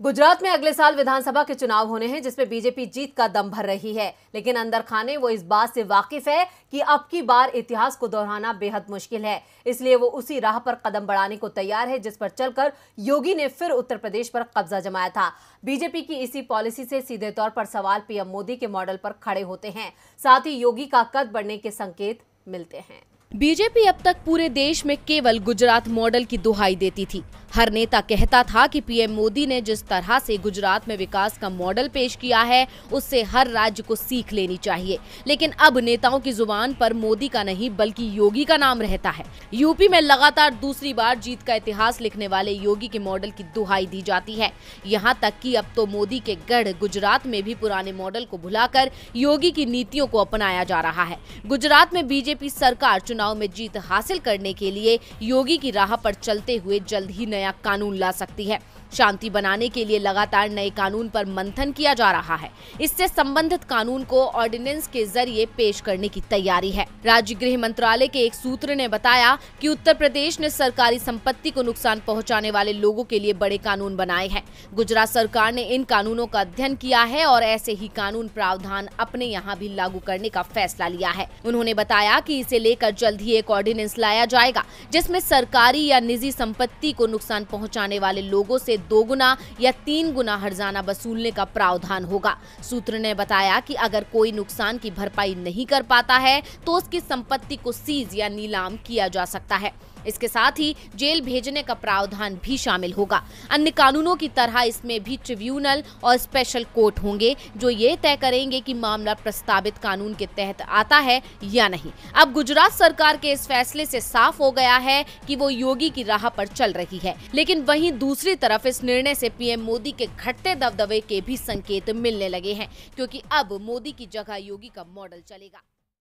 गुजरात में अगले साल विधानसभा के चुनाव होने हैं, जिसमें बीजेपी जीत का दम भर रही है। लेकिन अंदर खाने वो इस बात से वाकिफ है कि अब की बार इतिहास को दोहराना बेहद मुश्किल है। इसलिए वो उसी राह पर कदम बढ़ाने को तैयार है जिस पर चलकर योगी ने फिर उत्तर प्रदेश पर कब्जा जमाया था। बीजेपी की इसी पॉलिसी से सीधे तौर पर सवाल पीएम मोदी के मॉडल पर खड़े होते हैं। साथ ही योगी का कद बढ़ने के संकेत मिलते हैं। बीजेपी अब तक पूरे देश में केवल गुजरात मॉडल की दुहाई देती थी। हर नेता कहता था कि पीएम मोदी ने जिस तरह से गुजरात में विकास का मॉडल पेश किया है, उससे हर राज्य को सीख लेनी चाहिए। लेकिन अब नेताओं की जुबान पर मोदी का नहीं बल्कि योगी का नाम रहता है। यूपी में लगातार दूसरी बार जीत का इतिहास लिखने वाले योगी के मॉडल की दुहाई दी जाती है। यहाँ तक कि अब तो मोदी के गढ़ गुजरात में भी पुराने मॉडल को भुलाकर योगी की नीतियों को अपनाया जा रहा है। गुजरात में बीजेपी सरकार चुनाव में जीत हासिल करने के लिए योगी की राह पर चलते हुए जल्द ही नया कानून ला सकती है। शांति बनाने के लिए लगातार नए कानून पर मंथन किया जा रहा है। इससे संबंधित कानून को ऑर्डिनेंस के जरिए पेश करने की तैयारी है। राज्य गृह मंत्रालय के एक सूत्र ने बताया कि उत्तर प्रदेश ने सरकारी संपत्ति को नुकसान पहुंचाने वाले लोगों के लिए बड़े कानून बनाए हैं। गुजरात सरकार ने इन कानूनों का अध्ययन किया है और ऐसे ही कानून प्रावधान अपने यहाँ भी लागू करने का फैसला लिया है। उन्होंने बताया कि इसे लेकर जल्द ही एक ऑर्डिनेंस लाया जाएगा, जिसमें सरकारी या निजी संपत्ति को नुकसान पहुंचाने वाले लोगों से 2 गुना या 3 गुना हर्जाना वसूलने का प्रावधान होगा। सूत्र ने बताया कि अगर कोई नुकसान की भरपाई नहीं कर पाता है तो उसकी संपत्ति को सीज या नीलाम किया जा सकता है। इसके साथ ही जेल भेजने का प्रावधान भी शामिल होगा। अन्य कानूनों की तरह इसमें भी ट्रिब्यूनल और स्पेशल कोर्ट होंगे जो ये तय करेंगे कि मामला प्रस्तावित कानून के तहत आता है या नहीं। अब गुजरात सरकार के इस फैसले से साफ हो गया है कि वो योगी की राह पर चल रही है। लेकिन वहीं दूसरी तरफ इस निर्णय से पीएम मोदी के घटते दबदबे के भी संकेत मिलने लगे हैं, क्योंकि अब मोदी की जगह योगी का मॉडल चलेगा।